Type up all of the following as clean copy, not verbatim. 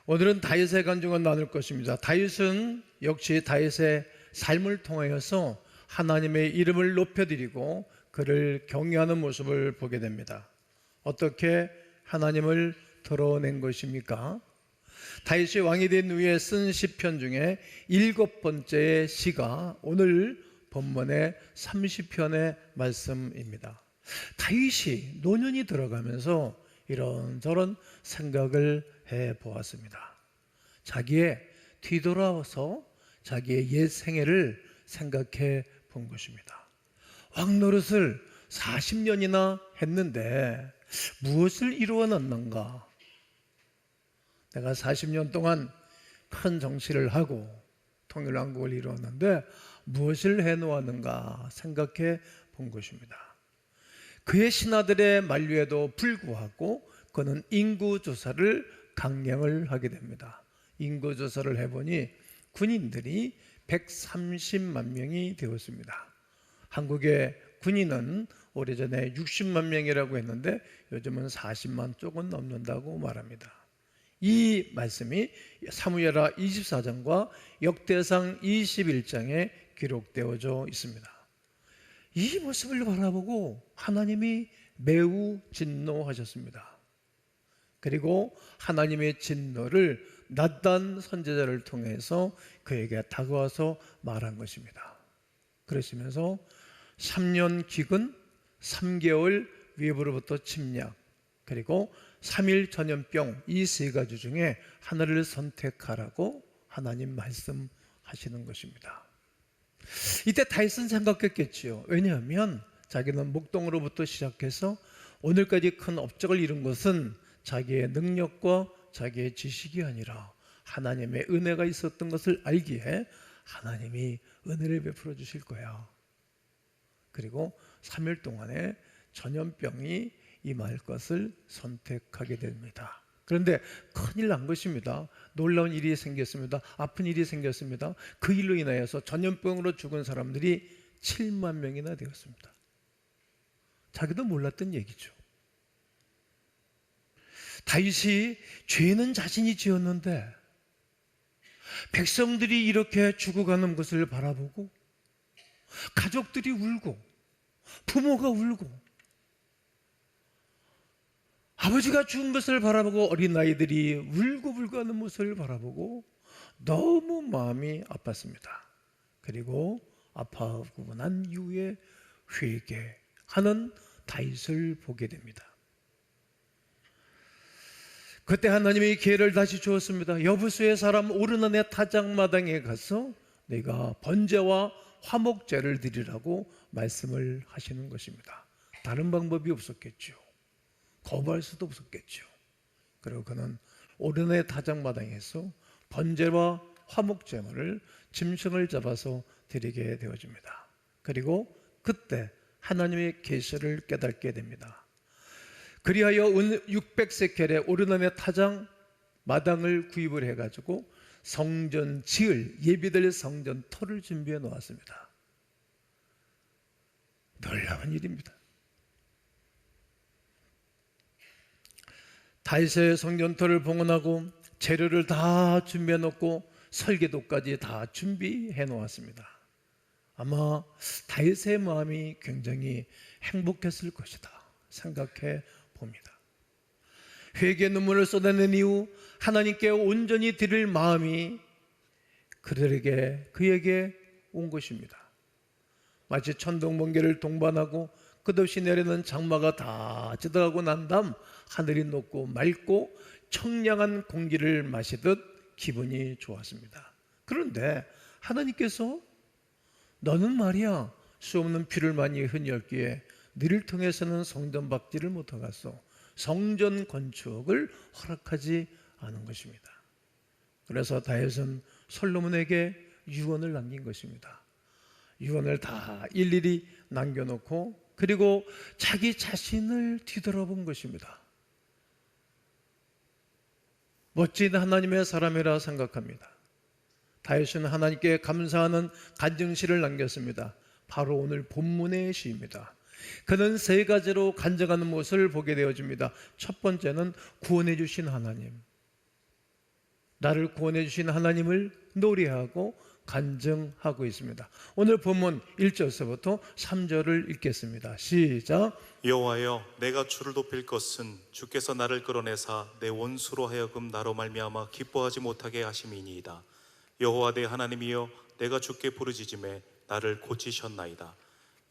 오늘은 다윗의 간증을 나눌 것입니다. 다윗은 역시 다윗의 삶을 통하여서 하나님의 이름을 높여드리고 그를 경외하는 모습을 보게 됩니다. 어떻게 하나님을 드러낸 것입니까? 다윗이 왕이 된 후에 쓴 시편 중에 7번째 시가 오늘 본문의 30편의 말씀입니다. 다윗이 노년이 들어가면서 이런저런 생각을 해보았습니다. 자기의 뒤돌아서 자기의 옛 생애를 생각해 본 것입니다. 왕 노릇을 40년이나 했는데 무엇을 이루어놨는가? 내가 40년 동안 큰 정치를 하고 통일왕국을 이루었는데 무엇을 해놓았는가 생각해 본 것입니다. 그의 신하들의 만류에도 불구하고 그는 인구조사를 강령을 하게 됩니다. 인구조사를 해보니 군인들이 130만 명이 되었습니다. 한국의 군인은 오래전에 60만 명이라고 했는데 요즘은 40만 조금 넘는다고 말합니다. 이 말씀이 사무엘하 24장과 역대상 21장에 기록되어져 있습니다. 이 모습을 바라보고 하나님이 매우 진노하셨습니다. 그리고 하나님의 진노를 나단 선지자를 통해서 그에게 다가와서 말한 것입니다. 그러시면서 3년 기근, 3개월 외부로부터 침략, 그리고 3일 전염병, 이 세 가지 중에 하나를 선택하라고 하나님 말씀하시는 것입니다. 이때 다윗은 생각했겠지요. 왜냐하면 자기는 목동으로부터 시작해서 오늘까지 큰 업적을 이룬 것은 자기의 능력과 자기의 지식이 아니라 하나님의 은혜가 있었던 것을 알기에 하나님이 은혜를 베풀어 주실 거야. 그리고 3일 동안에 전염병이 임할 것을 선택하게 됩니다. 그런데 큰일 난 것입니다. 놀라운 일이 생겼습니다. 아픈 일이 생겼습니다. 그 일로 인하여서 전염병으로 죽은 사람들이 7만 명이나 되었습니다. 자기도 몰랐던 얘기죠. 다윗이 죄는 자신이 지었는데 백성들이 이렇게 죽어가는 것을 바라보고 가족들이 울고 부모가 울고 아버지가 죽은 것을 바라보고 어린아이들이 울고불고 하는 모습을 바라보고 너무 마음이 아팠습니다. 그리고 아파하고 난 이후에 회개하는 다윗을 보게 됩니다. 그때 하나님이 기회를 다시 주었습니다. 여부수의 사람 오르난의 타작마당에 가서 내가 번제와 화목제를 드리라고 말씀을 하시는 것입니다. 다른 방법이 없었겠죠. 거부할 수도 없었겠죠. 그리고 그는 오르난의 타작마당에서 번제와 화목제물을 짐승을 잡아서 드리게 되어집니다. 그리고 그때 하나님의 계시를 깨닫게 됩니다. 그리하여 600세켈의 오르난의 타작 마당을 구입을 해가지고 성전 지을 예비될 성전 터를 준비해 놓았습니다. 놀라운 일입니다. 다윗의 성전터를 봉헌하고 재료를 다 준비해 놓고 설계도까지 다 준비해 놓았습니다. 아마 다윗의 마음이 굉장히 행복했을 것이다 생각해 봅니다. 회개 눈물을 쏟아낸 이후 하나님께 온전히 드릴 마음이 그에게 온 것입니다. 마치 천둥번개를 동반하고 끝없이 내리는 장마가 다 지나가고 난 다음 하늘이 높고 맑고 청량한 공기를 마시듯 기분이 좋았습니다. 그런데 하나님께서 너는 말이야 수없는 피를 많이 흘렸기에 너를 통해서는 성전 박지를 못하겠소. 성전 건축을 허락하지 않은 것입니다. 그래서 다윗은 솔로몬에게 유언을 남긴 것입니다. 유언을 다 일일이 남겨놓고 그리고 자기 자신을 뒤돌아본 것입니다. 멋진 하나님의 사람이라 생각합니다. 다윗은 하나님께 감사하는 간증시를 남겼습니다. 바로 오늘 본문의 시입니다. 그는 세 가지로 간증하는 모습을 보게 되어집니다. 첫 번째는 구원해 주신 하나님, 나를 구원해 주신 하나님을 노래하고 간증하고 있습니다. 오늘 본문 1절서부터 3절을 읽겠습니다. 시작. 여호와여, 내가 주를 높일 것은 주께서 나를 끌어내사 내 원수로 하여금 나로 말미암아 기뻐하지 못하게 하심이니이다. 여호와 내 하나님이여, 내가 주께 부르짖음에 나를 고치셨나이다.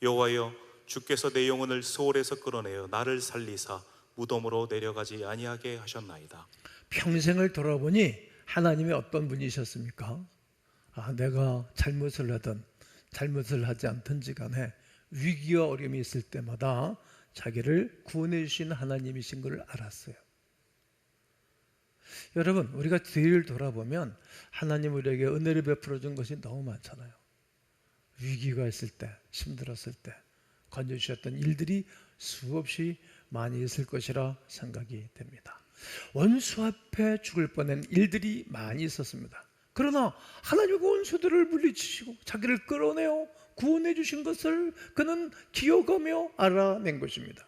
여호와여, 주께서 내 영혼을 스올에서 끌어내어 나를 살리사 무덤으로 내려가지 아니하게 하셨나이다. 평생을 돌아보니 하나님이 어떤 분이셨습니까? 내가 잘못을 하든 잘못을 하지 않든지 간에 위기와 어려움이 있을 때마다 자기를 구원해 주신 하나님이신 걸 알았어요. 여러분, 우리가 뒤를 돌아보면 하나님 우리에게 은혜를 베풀어 준 것이 너무 많잖아요. 위기가 있을 때, 힘들었을 때 건져주셨던 일들이 수없이 많이 있을 것이라 생각이 됩니다. 원수 앞에 죽을 뻔한 일들이 많이 있었습니다. 그러나 하나님의 원수들을 물리치시고 자기를 끌어내어 구원해 주신 것을 그는 기억하며 알아낸 것입니다.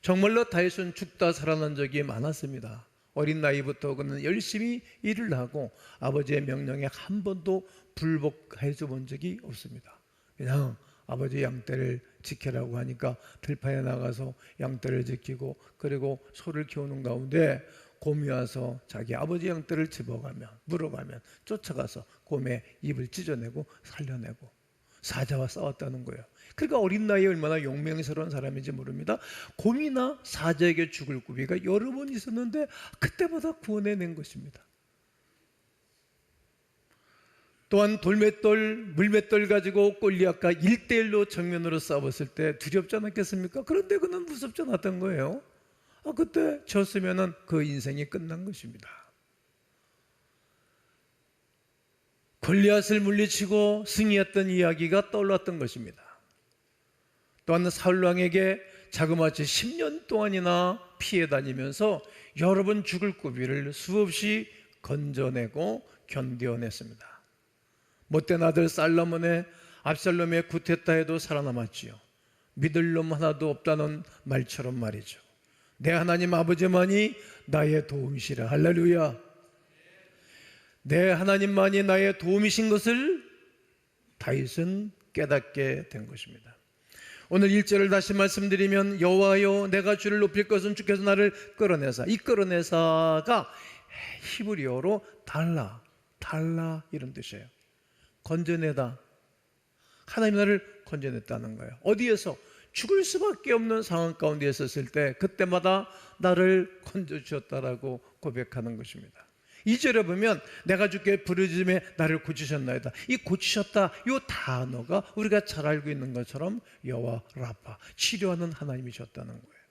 정말로 다윗은 죽다 살아난 적이 많았습니다. 어린 나이부터 그는 열심히 일을 하고 아버지의 명령에 한 번도 불복해 본 적이 없습니다. 그냥 아버지 양떼를 지키라고 하니까 들판에 나가서 양떼를 지키고 그리고 소를 키우는 가운데 곰이 와서 자기 아버지 양떼를 집어가면 물어가면 쫓아가서 곰의 입을 찢어내고 살려내고 사자와 싸웠다는 거예요. 그러니까 어린 나이에 얼마나 용맹스러운 사람인지 모릅니다. 곰이나 사자에게 죽을 고비가 여러 번 있었는데 그때마다 구원해낸 것입니다. 또한 돌맷돌, 물맷돌 가지고 골리앗과 1대1로 정면으로 싸웠을 때 두렵지 않았겠습니까? 그런데 그는 무섭지 않았던 거예요. 그때 졌으면 그 인생이 끝난 것입니다. 골리앗을 물리치고 승리했던 이야기가 떠올랐던 것입니다. 또한 사울왕에게 자그마치 10년 동안이나 피해 다니면서 여러 번 죽을 고비를 수없이 건져내고 견뎌냈습니다. 못된 아들 살로몬의 압살롬의 구태타 해도 살아남았지요. 믿을 놈 하나도 없다는 말처럼 말이죠. 내 하나님 아버지만이 나의 도움이시라. 할렐루야. 내 하나님만이 나의 도움이신 것을 다윗은 깨닫게 된 것입니다. 오늘 1절을 다시 말씀드리면 여호와여, 내가 주를 높일 것은 주께서 나를 끌어내사. 이 끌어내사가 히브리어로 달라 이런 뜻이에요. 건져내다. 하나님이 나를 건져냈다는 거예요. 어디에서? 죽을 수밖에 없는 상황 가운데 있었을 때 그때마다 나를 건져주셨다라고 고백하는 것입니다. 2절에 보면 내가 주께 부르짖음에 나를 고치셨나이다. 이 고치셨다 이 단어가 우리가 잘 알고 있는 것처럼 여호와 라파, 치료하는 하나님이셨다는 거예요.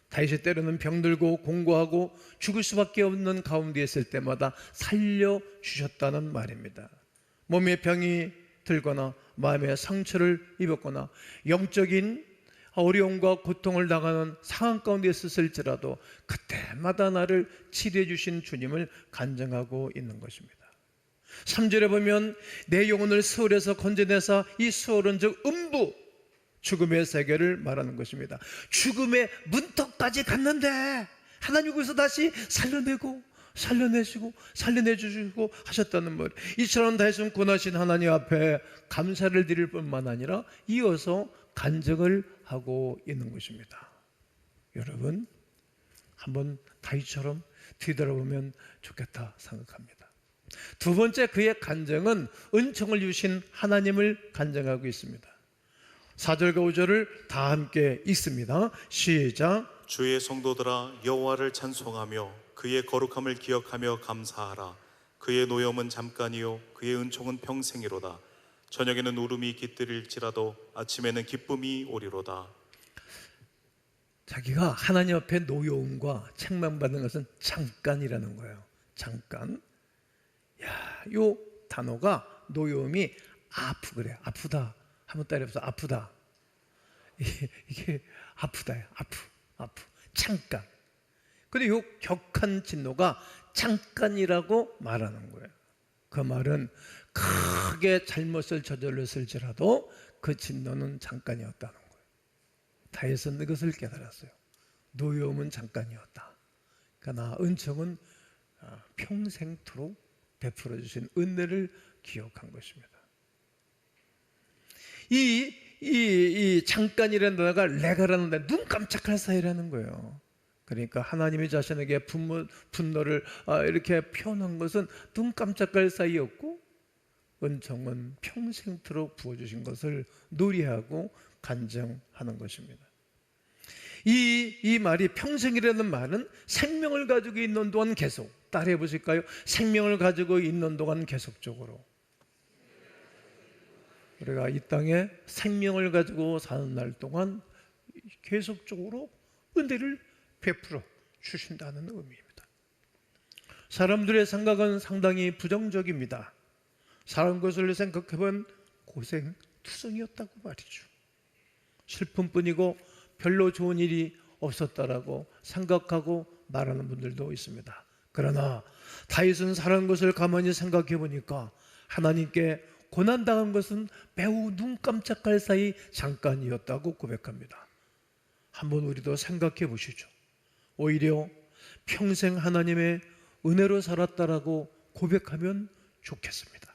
다윗이 때로는 병들고 공고하고 죽을 수밖에 없는 가운데 있을 때마다 살려주셨다는 말입니다. 몸에 병이 들거나 마음에 상처를 입었거나 영적인 어려움과 고통을 당하는 상황 가운데 있었을지라도 그때마다 나를 치료해 주신 주님을 간증하고 있는 것입니다. 3절에 보면 내 영혼을 스올에서 건져내사, 이 스올은 즉 음부, 죽음의 세계를 말하는 것입니다. 죽음의 문턱까지 갔는데 하나님 거기서 다시 살려내시고 살려내주시고 하셨다는 말. 이처럼 다윗은 권하신 하나님 앞에 감사를 드릴 뿐만 아니라 이어서 간증을 하고 있는 것입니다. 여러분, 한번 다윗처럼 뒤돌아보면 좋겠다 생각합니다. 두 번째 그의 간증은 은총을 주신 하나님을 간증하고 있습니다. 4절과 5절을 다 함께 읽습니다. 시작. 주의 성도들아, 여호와를 찬송하며 그의 거룩함을 기억하며 감사하라. 그의 노염은 잠깐이요 그의 은총은 평생이로다. 저녁에는 울음이 깃들일지라도 아침에는 기쁨이 오리로다. 자기가 하나님 앞에 노여움과 책망받는 것은 잠깐이라는 거예요. 잠깐. 요 단어가 노여움이 그래요. 아프다. 한번 따라해서 아프다. 이게 아프다예요. 아프. 잠깐. 근데 요 격한 진노가 잠깐이라고 말하는 거예요. 그 말은 크게 잘못을 저질렀을지라도 그 진노는 잠깐이었다는 거예요. 다윗은 이것을 깨달았어요. 노여움은 잠깐이었다. 그러나 은총은 평생토록 베풀어 주신 은혜를 기억한 것입니다. 이 잠깐이라는 단어가 레가라는 단어, 눈 깜짝할 사이라는 거예요. 그러니까 하나님이 자신에게 분노를 이렇게 표현한 것은 눈 깜짝할 사이였고, 은총은 평생토록 부어주신 것을 놀이하고 간증하는 것입니다. 이 말이, 평생이라는 말은 생명을 가지고 있는 동안 계속, 따라해 보실까요? 생명을 가지고 있는 동안 계속적으로. 우리가 이 땅에 생명을 가지고 사는 날 동안 계속적으로 은혜를 베풀어 주신다는 의미입니다. 사람들의 생각은 상당히 부정적입니다. 사람 것을 생각해보면 고생투성이었다고 말이죠. 슬픔뿐이고 별로 좋은 일이 없었다라고 생각하고 말하는 분들도 있습니다. 그러나 다윗은 사람 것을 가만히 생각해 보니까 하나님께 고난당한 것은 매우 눈 깜짝할 사이 잠깐이었다고 고백합니다. 한번 우리도 생각해 보시죠. 오히려 평생 하나님의 은혜로 살았다라고 고백하면 좋겠습니다.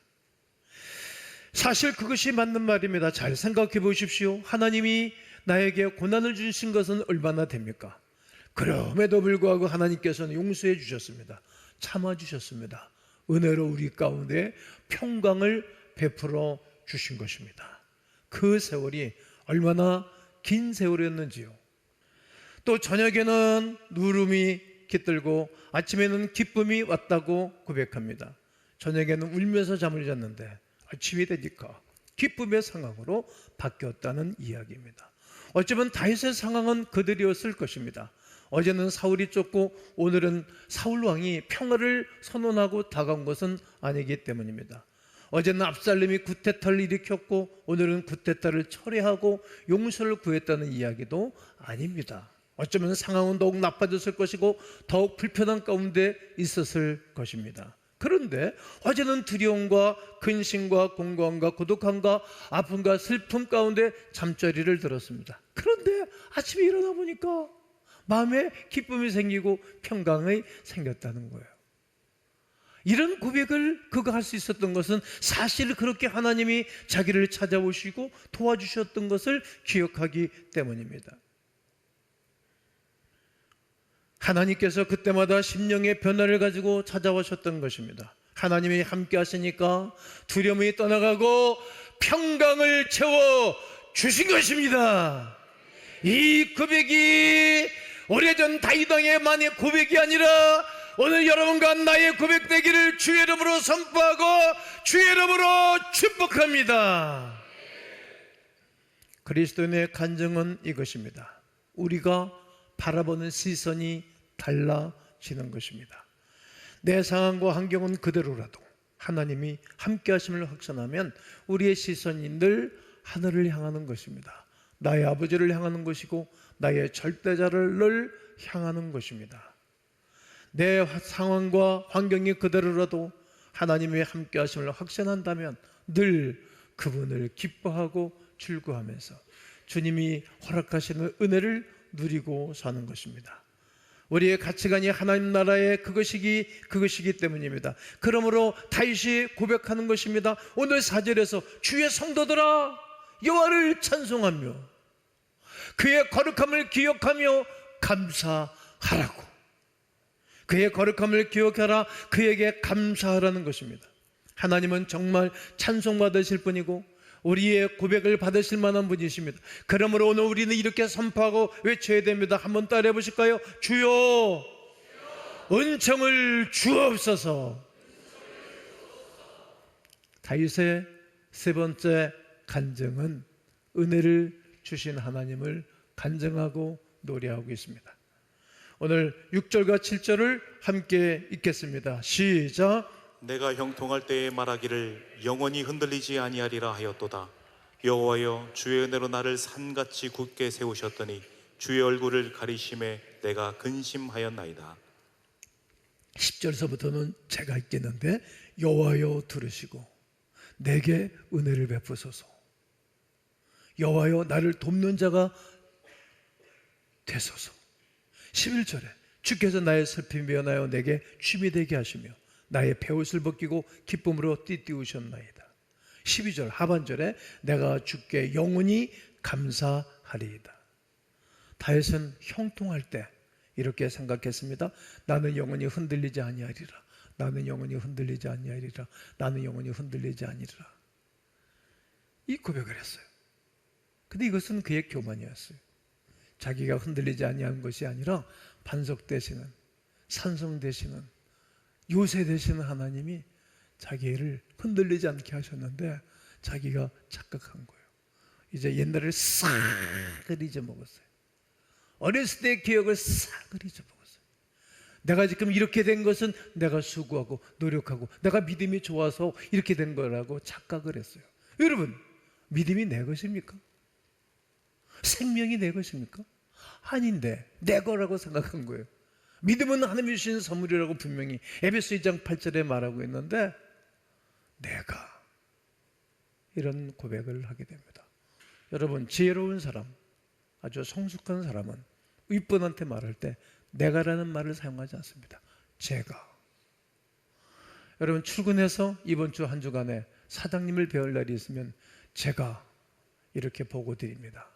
사실 그것이 맞는 말입니다. 잘 생각해 보십시오. 하나님이 나에게 고난을 주신 것은 얼마나 됩니까? 그럼에도 불구하고 하나님께서는 용서해 주셨습니다. 참아 주셨습니다. 은혜로 우리 가운데 평강을 베풀어 주신 것입니다. 그 세월이 얼마나 긴 세월이었는지요. 또 저녁에는 누름이 깃들고 아침에는 기쁨이 왔다고 고백합니다. 저녁에는 울면서 잠을 잤는데 아침이 되니까 기쁨의 상황으로 바뀌었다는 이야기입니다. 어쩌면 다윗의 상황은 그들이었을 것입니다. 어제는 사울이 쫓고 오늘은 사울 왕이 평화를 선언하고 다가온 것은 아니기 때문입니다. 어제는 압살롬이 구테타를 일으켰고 오늘은 구테타를 철회하고 용서를 구했다는 이야기도 아닙니다. 어쩌면 상황은 더욱 나빠졌을 것이고 더욱 불편한 가운데 있었을 것입니다. 그런데 어제는 두려움과 근심과 공고함과 고독함과 아픔과 슬픔 가운데 잠자리를 들었습니다. 그런데 아침에 일어나 보니까 마음에 기쁨이 생기고 평강이 생겼다는 거예요. 이런 고백을 그가 할 수 있었던 것은 사실 그렇게 하나님이 자기를 찾아오시고 도와주셨던 것을 기억하기 때문입니다. 하나님께서 그때마다 심령의 변화를 가지고 찾아오셨던 것입니다. 하나님이 함께 하시니까 두려움이 떠나가고 평강을 채워 주신 것입니다. 이 고백이 오래전 다윗 왕의 만의 고백이 아니라 오늘 여러분과 나의 고백되기를 주의 이름으로 선포하고 주의 이름으로 축복합니다. 그리스도인의 간증은 이것입니다. 우리가 바라보는 시선이 달라지는 것입니다. 내 상황과 환경은 그대로라도 하나님이 함께 하심을 확신하면 우리의 시선이 늘 하늘을 향하는 것입니다. 나의 아버지를 향하는 것이고 나의 절대자를 늘 향하는 것입니다. 내 상황과 환경이 그대로라도 하나님이 함께 하심을 확신한다면 늘 그분을 기뻐하고 즐거워하면서 주님이 허락하시는 은혜를 누리고 사는 것입니다. 우리의 가치관이 하나님 나라의 그것이기 때문입니다. 그러므로 다윗이 고백하는 것입니다. 오늘 4절에서 주의 성도들아 여호와를 찬송하며 그의 거룩함을 기억하며 감사하라고. 그의 거룩함을 기억하라, 그에게 감사하라는 것입니다. 하나님은 정말 찬송받으실 분이고 우리의 고백을 받으실 만한 분이십니다. 그러므로 오늘 우리는 이렇게 선포하고 외쳐야 됩니다. 한번 따라해 보실까요? 주여 은총을 주옵소서. 다윗의 세 번째 간증은 은혜를 주신 하나님을 간증하고 노래하고 있습니다. 오늘 6절과 7절을 함께 읽겠습니다. 시작. 내가 형통할 때에 말하기를 영원히 흔들리지 아니하리라 하였도다. 여호와여 주의 은혜로 나를 산같이 굳게 세우셨더니 주의 얼굴을 가리심에 내가 근심하였나이다. 10절서부터는 제가 읽겠는데 여호와여 들으시고 내게 은혜를 베푸소서. 여호와여 나를 돕는 자가 되소서. 11절에 주께서 나의 슬픔이 변하여 내게 춤이 되게 하시며 나의 베옷을 벗기고 기쁨으로 띠띠우셨나이다. 12절 하반절에 내가 주께 영원히 감사하리이다. 다윗은 형통할 때 이렇게 생각했습니다. 나는 영원히 흔들리지 아니하리라. 나는 영원히 흔들리지 아니하리라. 나는 영원히 흔들리지 아니리라. 이 고백을 했어요. 근데 이것은 그의 교만이었어요. 자기가 흔들리지 아니한 것이 아니라 반석 되시는, 산성 되시는, 요새 되시는 하나님이 자기를 흔들리지 않게 하셨는데 자기가 착각한 거예요. 이제 옛날을 싹을 잊어먹었어요. 어렸을 때의 기억을 싹을 잊어먹었어요. 내가 지금 이렇게 된 것은 내가 수고하고 노력하고 내가 믿음이 좋아서 이렇게 된 거라고 착각을 했어요. 여러분, 믿음이 내 것입니까? 생명이 내 것입니까? 아닌데 내 거라고 생각한 거예요. 믿음은 하나님이 주신 선물이라고 분명히 에베소 2장 8절에 말하고 있는데 내가 이런 고백을 하게 됩니다. 여러분, 지혜로운 사람, 아주 성숙한 사람은 윗분한테 말할 때 내가라는 말을 사용하지 않습니다. 제가. 여러분, 출근해서 이번 주 한 주간에 사장님을 배울 날이 있으면 제가 이렇게 보고 드립니다.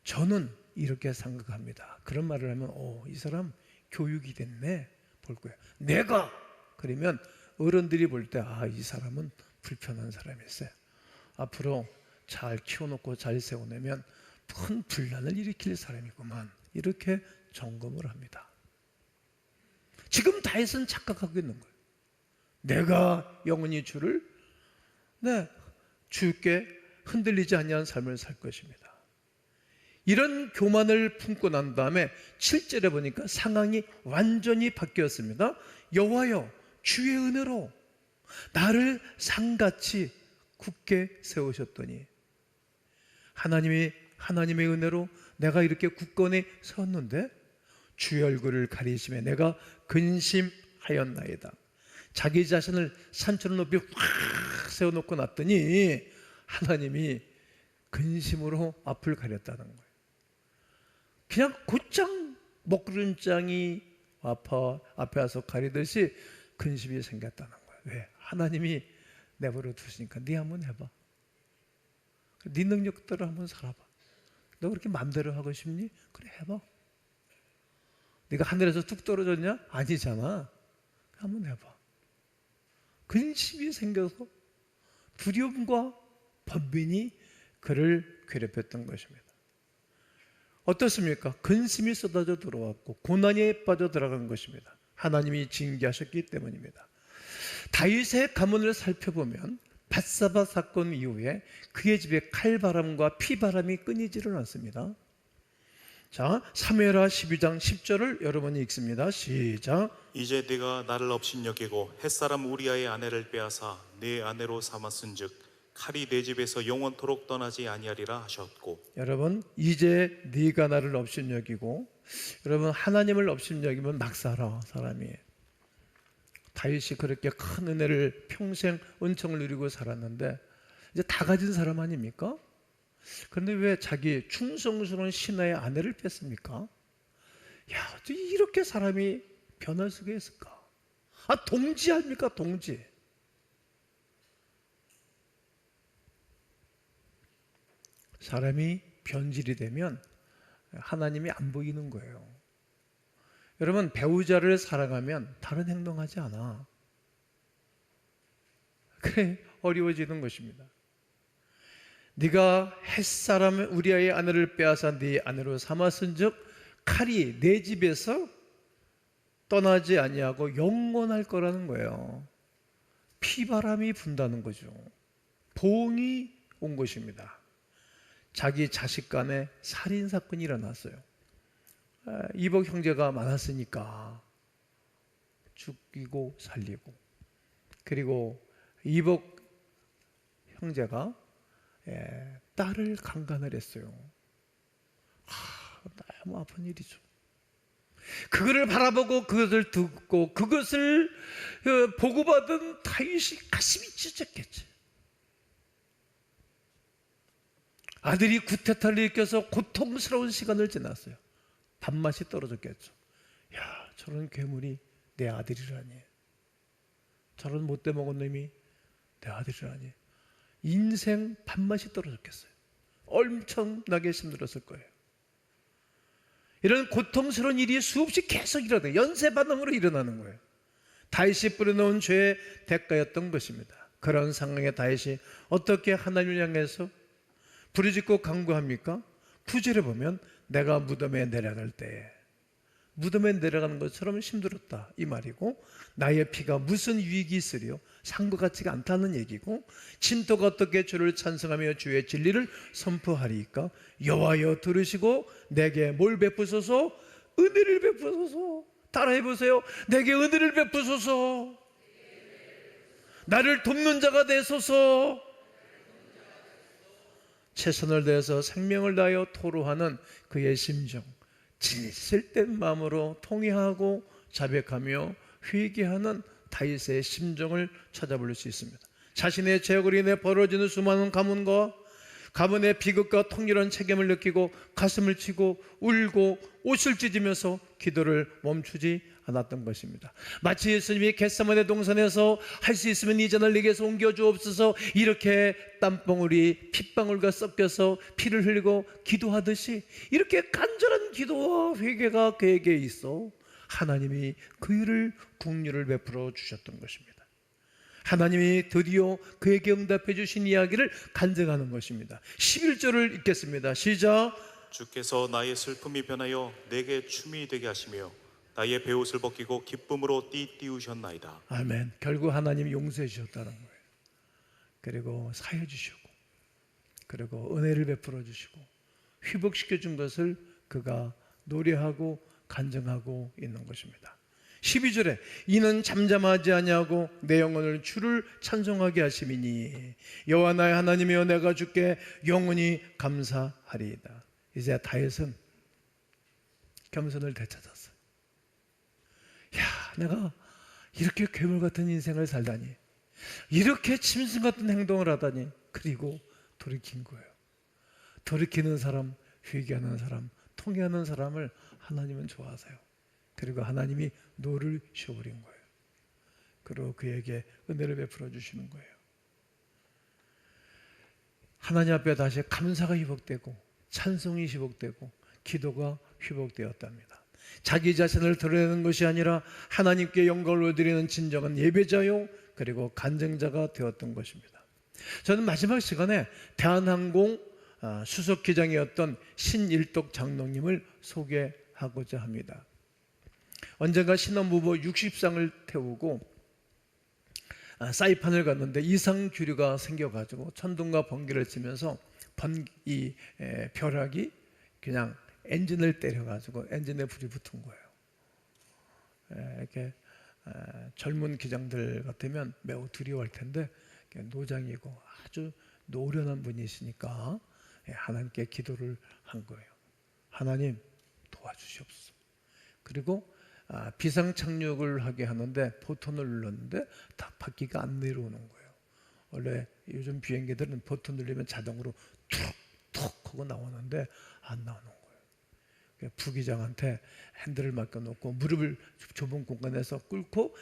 저는 이렇게 생각합니다. 그런 말을 하면 이 사람 교육이 됐네 볼 거예요. 내가 그러면 어른들이 볼 때 이 사람은 불편한 사람이었어요. 앞으로 잘 키워놓고 잘 세워내면 큰 분란을 일으킬 사람이구만, 이렇게 점검을 합니다. 지금 다윗은 착각하고 있는 거예요. 내가 영원히 주를 주께 흔들리지 아니한 삶을 살 것입니다. 이런 교만을 품고 난 다음에 7절에 보니까 상황이 완전히 바뀌었습니다. 여호와여, 주의 은혜로 나를 상같이 굳게 세우셨더니, 하나님의 은혜로 내가 이렇게 굳건히 섰는데 주의 얼굴을 가리심에 내가 근심하였나이다. 자기 자신을 산처럼 높이 확 세워놓고 났더니 하나님이 근심으로 앞을 가렸다는 거예요. 그냥 곧장 먹구름장이 앞에 와서 가리듯이 근심이 생겼다는 거예요. 왜? 하나님이 내버려 두시니까 네 한번 해봐. 네 능력대로 한번 살아봐. 너 그렇게 마음대로 하고 싶니? 그래, 해봐. 네가 하늘에서 뚝 떨어졌냐? 아니잖아. 한번 해봐. 근심이 생겨서 두려움과 번민이 그를 괴롭혔던 것입니다. 어떻습니까? 근심이 쏟아져 들어왔고 고난에 빠져 들어간 것입니다. 하나님이 징계하셨기 때문입니다. 다윗의 가문을 살펴보면 밧사바 사건 이후에 그의 집에 칼바람과 피바람이 끊이지를 않습니다. 자, 사무엘하 12장 10절을 여러분이 읽습니다. 시작. 이제 네가 나를 업신여기고 햇사람 우리아의 아내를 빼앗아 네 아내로 삼았은즉 칼이 내 집에서 영원토록 떠나지 아니하리라 하셨고. 여러분, 이제 네가 나를 업신여기고, 여러분, 하나님을 업신여기면 막 살아, 사람이. 다윗이 그렇게 큰 은혜를 평생 은총을 누리고 살았는데 이제 다 가진 사람 아닙니까? 그런데 왜 자기 충성스러운 신하의 아내를 뺐습니까? 야, 어떻게 이렇게 사람이 변할 수가 있을까? 동지 아닙니까? 동지. 사람이 변질이 되면 하나님이 안 보이는 거예요. 여러분, 배우자를 사랑하면 다른 행동하지 않아. 그래, 어려워지는 것입니다. 네가 햇사람 우리아의 아내를 빼앗아 네 아내로 삼았은즉 칼이 내 집에서 떠나지 아니하고 영원할 거라는 거예요. 피바람이 분다는 거죠. 보응이 온 것입니다. 자기 자식 간에 살인 사건이 일어났어요. 이복 형제가 많았으니까 죽이고 살리고, 그리고 이복 형제가 딸을 강간을 했어요. 너무 아픈 일이죠. 그거를 바라보고 그것을 듣고 그것을 보고받은 다윗이 가슴이 찢었겠지. 아들이 구태타를 일으켜서 고통스러운 시간을 지났어요. 밥맛이 떨어졌겠죠. 야, 저런 괴물이 내 아들이라니, 저런 못돼 먹은 놈이 내 아들이라니. 인생 밥맛이 떨어졌겠어요. 엄청나게 힘들었을 거예요. 이런 고통스러운 일이 수없이 계속 일어나요. 연쇄 반응으로 일어나는 거예요. 다윗이 뿌려놓은 죄의 대가였던 것입니다. 그런 상황에 다윗이 어떻게 하나님을 향해서 부르짖고 간구합니까? 9절에 보면 내가 무덤에 내려갈 때에, 무덤에 내려가는 것처럼 힘들었다 이 말이고, 나의 피가 무슨 유익이 있으리요? 산것 같지가 않다는 얘기고, 진토가 어떻게 주를 찬송하며 주의 진리를 선포하리이까? 여호와여 들으시고 내게 뭘 베푸소서? 은혜를 베푸소서. 따라해보세요. 내게 은혜를 베푸소서. 나를 돕는 자가 되소서. 최선을 다해서 생명을 다하여 토로하는 그의 심정, 진실된 마음으로 통회하고 자백하며 회개하는 다윗의 심정을 찾아볼 수 있습니다. 자신의 죄악으로 인해 벌어지는 수많은 가문과 가문의 비극과 통렬한 책임을 느끼고 가슴을 치고 울고 옷을 찢으면서 기도를 멈추지 않았던 것입니다. 마치 예수님이 겟세마네 동산에서 할 수 있으면 이 잔을 내게서 옮겨 주옵소서, 이렇게 땀방울이 핏방울과 섞여서 피를 흘리고 기도하듯이 이렇게 간절한 기도와 회개가 그에게 있어 하나님이 그 일을 긍휼을 베풀어 주셨던 것입니다. 하나님이 드디어 그에게 응답해 주신 이야기를 간증하는 것입니다. 11절을 읽겠습니다. 시작. 주께서 나의 슬픔이 변하여 내게 춤이 되게 하시며 나의 베옷을 벗기고 기쁨으로 띠띠우셨나이다. 아멘. 결국 하나님이 용서해 주셨다는 거예요. 그리고 사해 주시고, 그리고 은혜를 베풀어 주시고 회복시켜 준 것을 그가 노래하고 간증하고 있는 것입니다. 12절에 이는 잠잠하지 아니하고 내 영혼을 주를 찬송하게 하심이니 여호와 나의 하나님이여 내가 주께 영원히 감사하리이다. 이제 다윗은 겸손을 되찾았어요. 야, 내가 이렇게 괴물 같은 인생을 살다니, 이렇게 짐승 같은 행동을 하다니. 그리고 돌이킨 거예요. 돌이키는 사람, 회개하는 사람, 통회하는 사람을 하나님은 좋아하세요. 그리고 하나님이 노를 쉬어버린 거예요. 그리고 그에게 은혜를 베풀어 주시는 거예요. 하나님 앞에 다시 감사가 회복되고 찬송이 회복되고 기도가 회복되었답니다. 자기 자신을 드러내는 것이 아니라 하나님께 영광을 드리는 진정한 예배자요, 그리고 간증자가 되었던 것입니다. 저는 마지막 시간에 대한항공 수석기장이었던 신일덕 장로님을 소개하고자 합니다. 언젠가 신혼부부 60상을 태우고 사이판을 갔는데 이상규류가 생겨가지고 천둥과 번개를 치면서 이 벼락이 그냥 엔진을 때려가지고 엔진에 불이 붙은 거예요. 이렇게 젊은 기장들 같으면 매우 두려워할 텐데 노장이고 아주 노련한 분이시니까 하나님께 기도를 한 거예요. 하나님 도와주시옵소서. 그리고 비상 착륙을 하게 하는데 버튼을 눌렀는데 다 바퀴가 안 내려오는 거예요. 원래 요즘 비행기들은 버튼 누르면 자동으로 툭툭 하고 나오는데 안 나오는 거예요. 부기장한테 핸들을 맡겨놓고 무릎을 좁은 공간에서 꿇고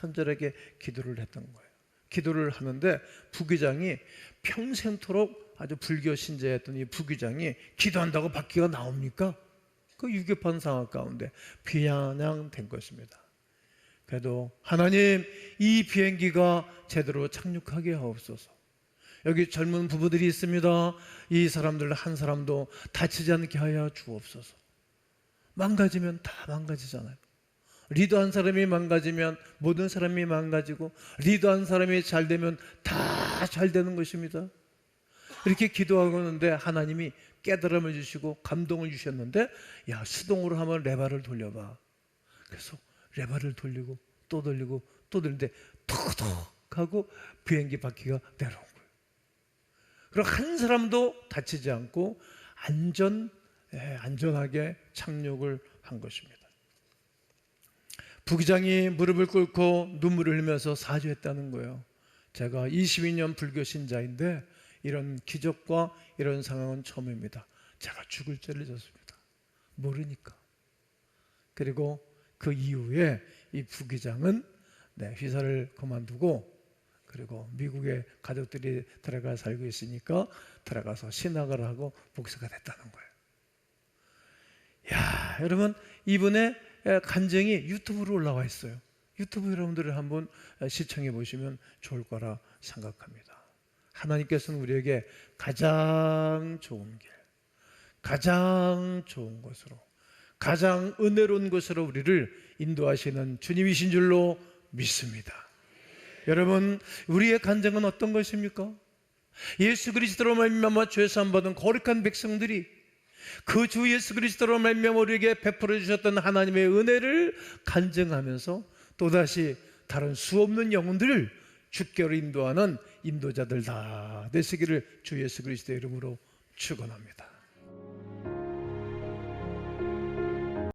간절하게 기도를 했던 거예요. 기도를 하는데 부기장이 평생토록 아주 불교 신자였던 이 부기장이 기도한다고 바퀴가 나옵니까? 그 위급한 상황 가운데 비아냥된 것입니다. 그래도 하나님, 이 비행기가 제대로 착륙하게 하옵소서. 여기 젊은 부부들이 있습니다. 이 사람들 한 사람도 다치지 않게 하여 주옵소서. 망가지면 다 망가지잖아요. 리더한 사람이 망가지면 모든 사람이 망가지고, 리더한 사람이 잘 되면 다 잘 되는 것입니다. 이렇게 기도하고 있는데 하나님이 깨달음을 주시고 감동을 주셨는데, 야, 수동으로 하면 레바를 돌려봐. 그래서 레바를 돌리고 또 돌리고 또 돌리는데 톡톡 하고 비행기 바퀴가 내려온 거예요. 그리고 한 사람도 다치지 않고 안전하게 착륙을 한 것입니다. 부기장이 무릎을 꿇고 눈물을 흘리면서 사죄했다는 거예요. 제가 22년 불교 신자인데 이런 기적과 이런 상황은 처음입니다. 제가 죽을 죄를 졌습니다. 모르니까. 그리고 그 이후에 이 부기장은 회사를 그만두고 그리고 미국에 가족들이 들어가 살고 있으니까 들어가서 신학을 하고 목사가 됐다는 거예요. 야, 여러분, 이분의 간증이 유튜브로 올라와 있어요. 유튜브 여러분들을 한번 시청해 보시면 좋을 거라 생각합니다. 하나님께서는 우리에게 가장 좋은 길, 가장 좋은 것으로, 가장 은혜로운 것으로 우리를 인도하시는 주님이신 줄로 믿습니다. 여러분, 우리의 간증은 어떤 것입니까? 예수 그리스도로 말미암아 죄 사함 받은 거룩한 백성들이 그 주 예수 그리스도로 말미암아 우리에게 베풀어 주셨던 하나님의 은혜를 간증하면서 또다시 다른 수 없는 영혼들을 주께로 인도하는 인도자들 다 되시기를 주 예수 그리스도의 이름으로 축원합니다.